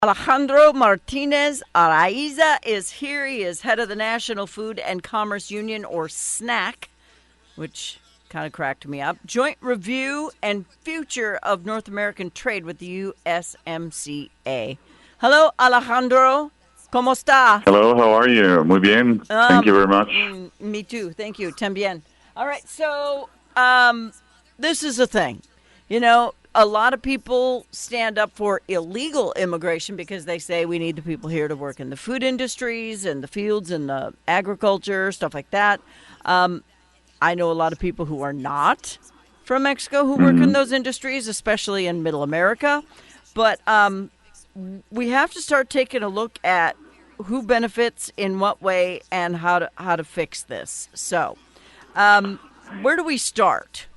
Alejandro Martinez Araiza is here. He is head of the National Food and Commerce Union, or SNAC, which kind of cracked me up. Joint Review and Future of North American Trade with the USMCA. Hello, Alejandro. ¿Cómo está? Hello, how are you? Muy bien. Thank you very much. Me too. Thank you. También. All right, so this is the thing. You know, a lot of people stand up for illegal immigration because they say we need the people here to work in the food industries and the fields and the agriculture, stuff like that. I know a lot of people who are not from Mexico who work in those industries, especially in Middle America. But we have to start taking a look at who benefits in what way and how to fix this. So, where do we start?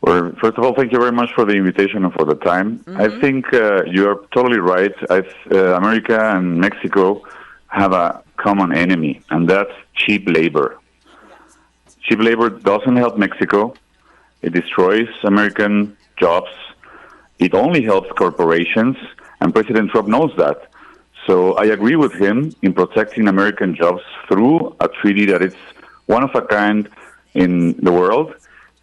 Well, first of all, thank you very much for the invitation and for the time. I think you are totally right. America and Mexico have a common enemy, and that's cheap labor. Cheap labor doesn't help Mexico. It destroys American jobs. It only helps corporations, and President Trump knows that. So I agree with him in protecting American jobs through a treaty that is one of a kind in the world,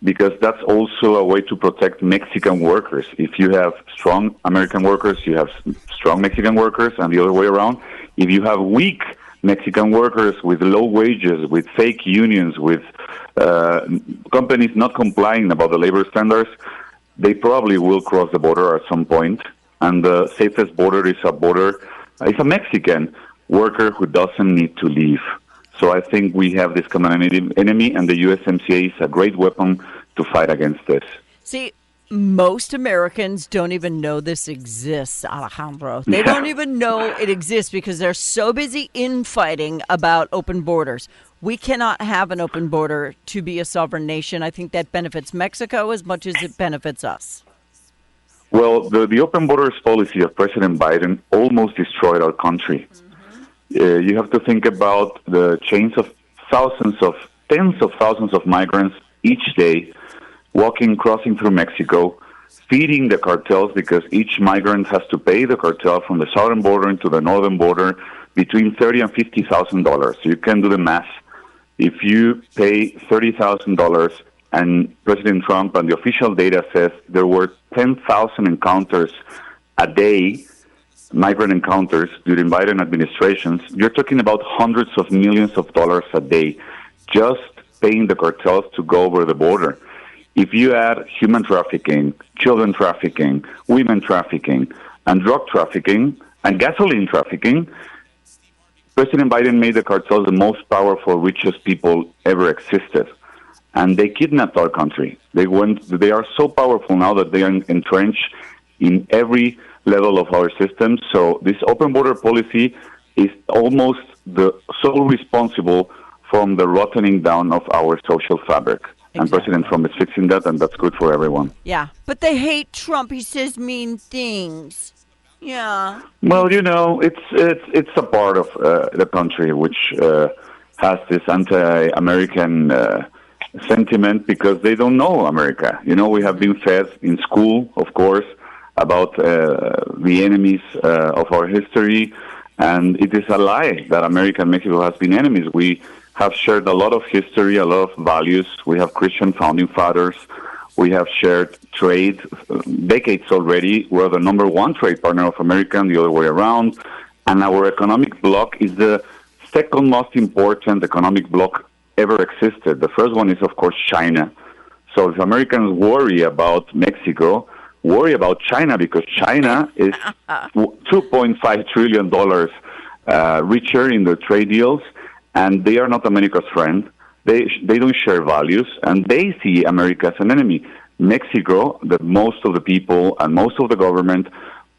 because that's also a way to protect Mexican workers. If you have strong American workers, you have strong Mexican workers, and the other way around. If you have weak Mexican workers with low wages, with fake unions, with companies not complying about the labor standards, they probably will cross the border at some point. And the safest border is a Mexican worker who doesn't need to leave. So I think we have this common enemy, and the USMCA is a great weapon to fight against this. See, most Americans don't even know this exists, Alejandro. They don't even know it exists because they're so busy infighting about open borders. We cannot have an open border to be a sovereign nation. I think that benefits Mexico as much as it benefits us. Well, the open borders policy of President Biden almost destroyed our country. You have to think about the chains of tens of thousands of migrants each day crossing through Mexico, feeding the cartels, because each migrant has to pay the cartel from the southern border to the northern border between $30,000 and $50,000. So you can do the math. If you pay $30,000, and President Trump and the official data says there were 10,000 encounters a day, migrant encounters during Biden administrations, you're talking about hundreds of millions of dollars a day just paying the cartels to go over the border. If you add human trafficking, children trafficking, women trafficking, and drug trafficking, and gasoline trafficking, President Biden made the cartels the most powerful, richest people ever existed. And they kidnapped our country. They are so powerful now that they are entrenched in every level of our system. So this open border policy is almost the sole responsible from the rottening down of our social fabric. Exactly. And President Trump is fixing that, and that's good for everyone. Yeah, but they hate Trump. He says mean things. Yeah. Well, you know, it's a part of the country which has this anti-American sentiment because they don't know America. You know, we have been fed in school, of course, about the enemies of our history, and it is a lie that America and Mexico has been enemies. We have shared a lot of history, a lot of values. We have Christian founding fathers. We have shared trade decades already. We're the number one trade partner of America and the other way around. And our economic bloc is the second most important economic bloc ever existed. The first one is, of course, China. So if Americans worry about Mexico, worry about China, because China is $2.5 trillion richer in the trade deals, and they are not America's friend. They don't share values, and they see America as an enemy. Mexico, that most of the people and most of the government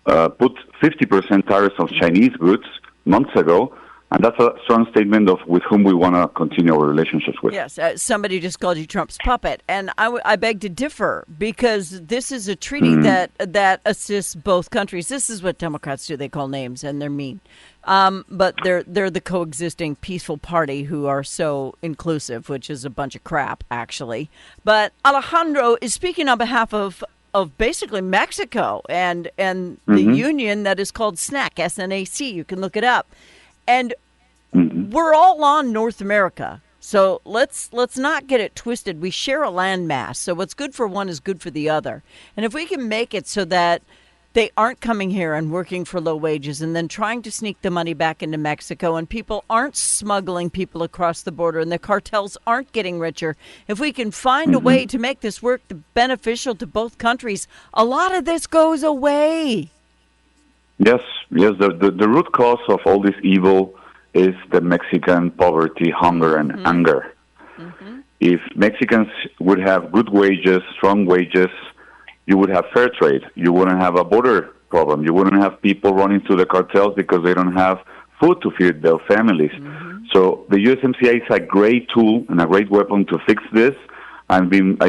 put 50% tariffs on Chinese goods months ago, and that's a strong statement of with whom we want to continue our relationships with. Yes, somebody just called you Trump's puppet, and I beg to differ, because this is a treaty that assists both countries. This is what Democrats do. They call names, and they're mean. But they're the coexisting peaceful party who are so inclusive, which is a bunch of crap, actually. But Alejandro is speaking on behalf of of basically Mexico and the union that is called SNAC, SNAC. You can look it up. And we're all on North America. So let's not get it twisted. We share a landmass. So what's good for one is good for the other. And if we can make it so that they aren't coming here and working for low wages and then trying to sneak the money back into Mexico, and people aren't smuggling people across the border, and the cartels aren't getting richer, if we can find a way to make this work beneficial to both countries, a lot of this goes away. Yes. The root cause of all this evil is the Mexican poverty, hunger, and anger. If Mexicans would have good wages, strong wages, you would have fair trade. You wouldn't have a border problem. You wouldn't have people running to the cartels because they don't have food to feed their families. So the USMCA is a great tool and a great weapon to fix this. I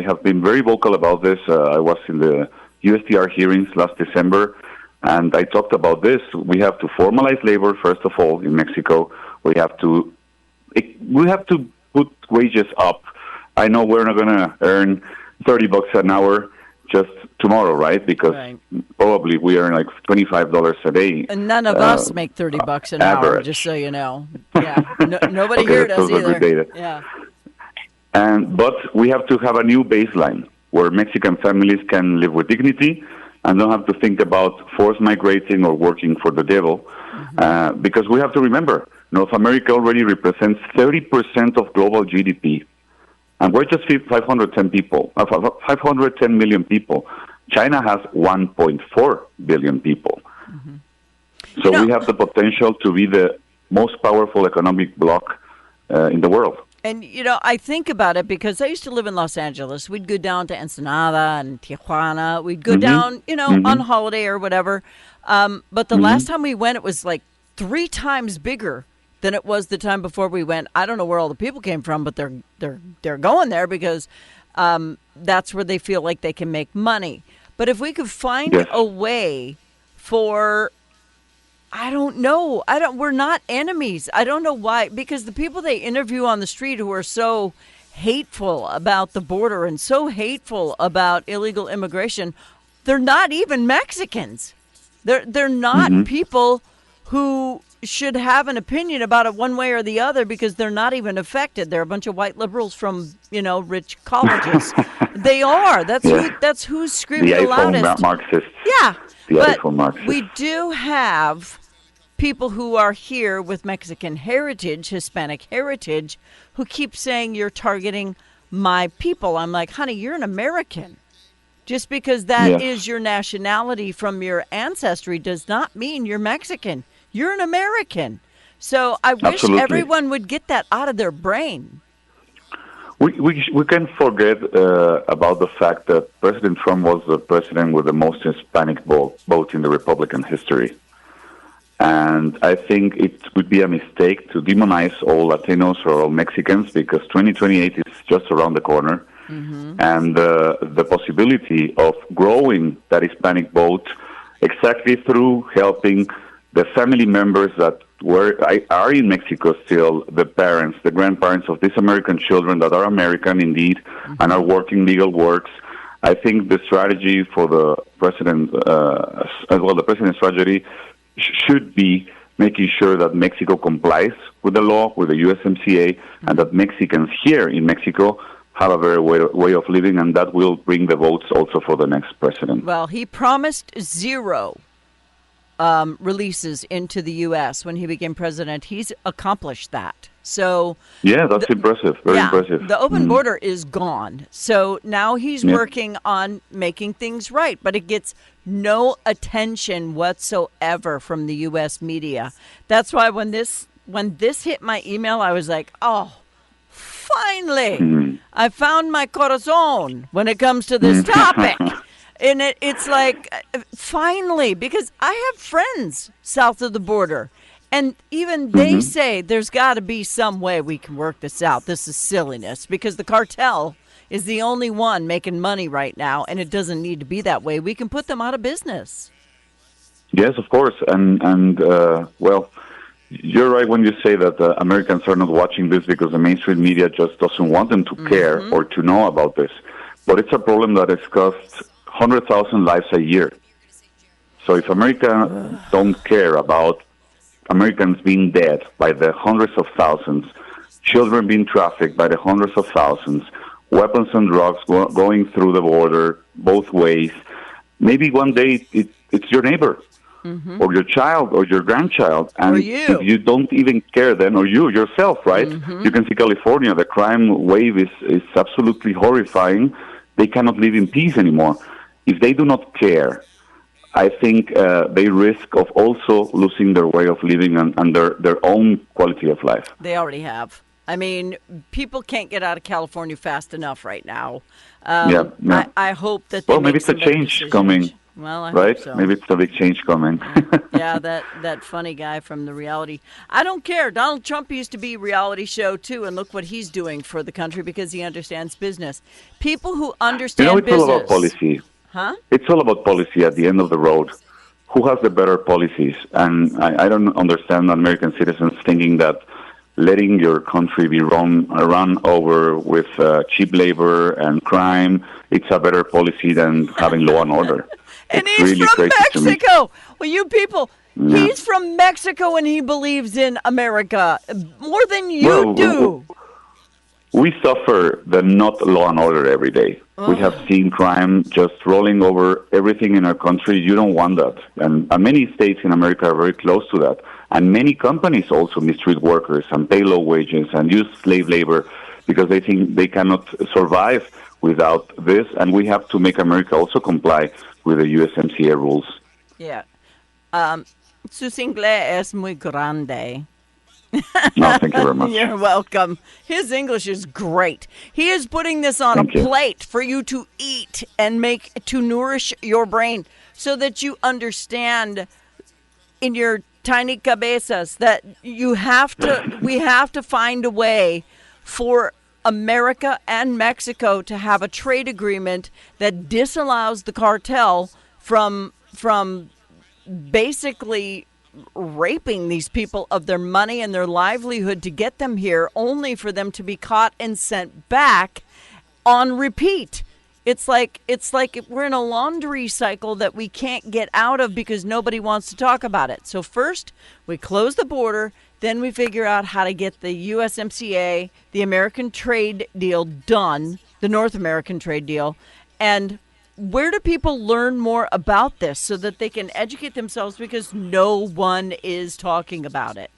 have been very vocal about this. I was in the USTR hearings last December, and I talked about this. We have to formalize labor, first of all, in Mexico. We have to put wages up. I know we're not going to earn $30 an hour just tomorrow, right? Because probably we earn like $25 a day. And none of us make $30 an hour, just so you know. Yeah, nobody okay, here does either. Data. Yeah. But we have to have a new baseline where Mexican families can live with dignity and don't have to think about forced migrating or working for the devil. Because we have to remember, North America already represents 30% of global GDP. And we're just 510 million people. China has 1.4 billion people. So we have the potential to be the most powerful economic bloc in the world. And, I think about it because I used to live in Los Angeles. We'd go down to Ensenada and Tijuana. We'd go down, on holiday or whatever. But the last time we went, it was like 3 times bigger than it was the time before we went. I don't know where all the people came from, but they're going there because that's where they feel like they can make money. But if we could find a way for, I don't know, we're not enemies. I don't know why, because the people they interview on the street who are so hateful about the border and so hateful about illegal immigration, they're not even Mexicans. They're not people who should have an opinion about it one way or the other because they're not even affected. They're a bunch of white liberals from, rich colleges. They are. That's who's screaming the loudest. Marxists. Yeah. But Marxists. We do have people who are here with Mexican heritage, Hispanic heritage, who keep saying you're targeting my people. I'm like, honey, you're an American. Just because that is your nationality from your ancestry does not mean you're Mexican. You're an American. So I wish everyone would get that out of their brain. We can't forget about the fact that President Trump was the president with the most Hispanic vote in the Republican history. And I think it would be a mistake to demonize all Latinos or all Mexicans because 2028 is just around the corner. And the possibility of growing that Hispanic vote exactly through helping the family members that are in Mexico still, the parents, the grandparents of these American children that are American indeed and are working legal works. I think the strategy for the president, the president's strategy should be making sure that Mexico complies with the law, with the USMCA, and that Mexicans here in Mexico have a very way of living, and that will bring the votes also for the next president. Well, he promised 0 releases into the U.S. when he became president. He's accomplished that. So that's impressive. Very impressive. The open border is gone. So now he's working on making things right, but it gets no attention whatsoever from the U.S. media. That's why when this hit my email, I was like, oh, finally, I found my corazon when it comes to this topic. And it's like, finally, because I have friends south of the border, and even they say there's got to be some way we can work this out. This is silliness because the cartel is the only one making money right now, and it doesn't need to be that way. We can put them out of business. Yes, of course. And well, you're right when you say that Americans are not watching this because the mainstream media just doesn't want them to care or to know about this. But it's a problem that has cost 100,000 lives a year. So if America don't care about Americans being dead by the hundreds of thousands, children being trafficked by the hundreds of thousands, weapons and drugs going through the border both ways, maybe one day it's your neighbor or your child or your grandchild. And or you. if you don't even care then, or you yourself, right? You can see California, the crime wave is absolutely horrifying. They cannot live in peace anymore. If they do not care, I think they risk of also losing their way of living and their own quality of life. They already have. I mean, people can't get out of California fast enough right now. Yeah. I hope that they Well, maybe make it's a some better change decisions. coming. Well, I Right? hope so. Maybe it's a big change coming. Yeah, that funny guy from the reality. I don't care. Donald Trump used to be reality show too, and look what he's doing for the country because he understands business. People who understand It's business. all about policy. Huh? It's all about policy at the end of the road. Who has the better policies? And I don't understand American citizens thinking that letting your country be run over with cheap labor and crime, it's a better policy than having law and order. And It's he's really from crazy to me. Mexico. Well, you people, Yeah. he's from Mexico and he believes in America more than you do. We suffer the not law and order every day. We have seen crime just rolling over everything in our country. You don't want that. And many states in America are very close to that. And many companies also mistreat workers and pay low wages and use slave labor because they think they cannot survive without this. And we have to make America also comply with the USMCA rules. Yeah. Sus inglés es muy grande. No, thank you very much. You're welcome. His English is great. He is putting this on Thank a you. plate for you to eat and make to nourish your brain so that you understand in your tiny cabezas that we have to find a way for America and Mexico to have a trade agreement that disallows the cartel from basically raping these people of their money and their livelihood to get them here, only for them to be caught and sent back on repeat. It's like we're in a laundry cycle that we can't get out of because nobody wants to talk about it. So first we close the border, then we figure out how to get the USMCA, the American trade deal done, the North American trade deal. And where do people learn more about this so that they can educate themselves, because no one is talking about it?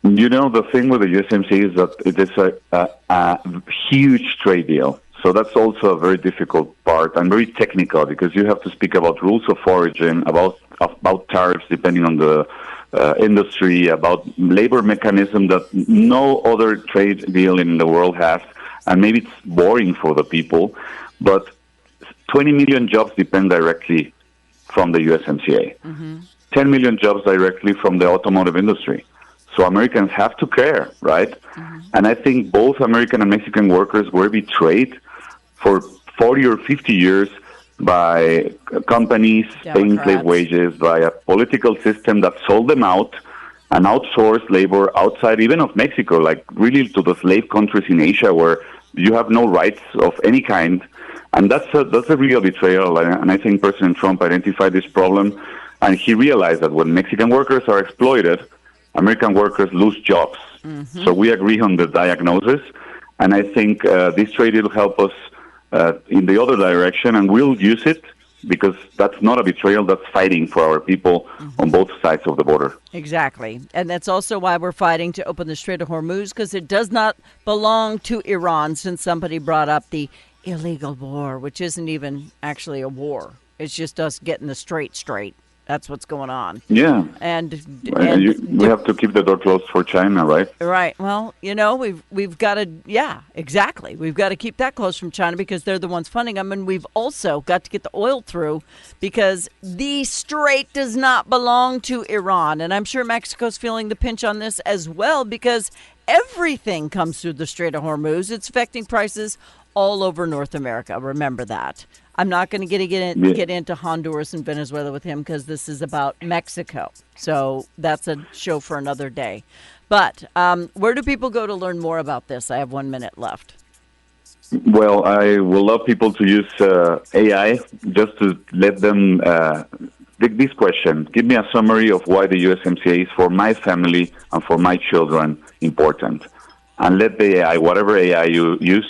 You know, the thing with the USMCA is that it is a huge trade deal. So that's also a very difficult part and very technical because you have to speak about rules of origin, about tariffs depending on the industry, about labor mechanism that no other trade deal in the world has. And maybe it's boring for the people, but 20 million jobs depend directly from the USMCA. 10 million jobs directly from the automotive industry. So Americans have to care, right? And I think both American and Mexican workers were betrayed for 40 or 50 years by companies paying slave wages, by a political system that sold them out and outsourced labor outside even of Mexico, like really to the slave countries in Asia where you have no rights of any kind. And that's a real betrayal. And I think President Trump identified this problem, and he realized that when Mexican workers are exploited, American workers lose jobs. So we agree on the diagnosis, and I think this trade will help us in the other direction, and we'll use it because that's not a betrayal, that's fighting for our people on both sides of the border. Exactly. And that's also why we're fighting to open the Strait of Hormuz, because it does not belong to Iran, since somebody brought up the illegal war, which isn't even actually a war. It's just us getting the strait straight. That's what's going on. Yeah. And we have to keep the door closed for China, right? Right. Well, you know, we've got to, yeah, exactly. We've got to keep that closed from China because they're the ones funding them. And we've also got to get the oil through because the strait does not belong to Iran. And I'm sure Mexico's feeling the pinch on this as well because everything comes through the Strait of Hormuz. It's affecting prices all over North America. Remember that. I'm not going to get into Honduras and Venezuela with him because this is about Mexico. So that's a show for another day. But where do people go to learn more about this? I have 1 minute left. Well, I would love people to use AI just to let them take this question. Give me a summary of why the USMCA is for my family and for my children important. And let the AI, whatever AI you use,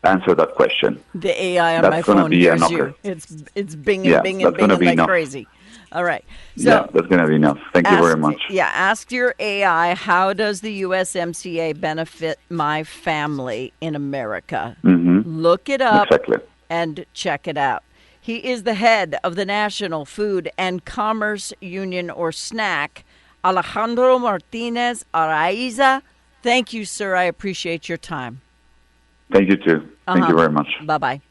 answer that question. The AI on my That's going to phone be a hears knocker. you. It's binging, Yeah, binging, that's going to binging be like enough. crazy. All right. Yeah, So that's going to be enough. Thank you very much. ask your AI, how does the USMCA benefit my family in America? Hmm. Look it up Exactly. and check it out. He is the head of the National Food and Commerce Union, or SNAC, Alejandro Martinez Araiza. Thank you, sir. I appreciate your time. Thank you, too. Thank you very much. Bye bye.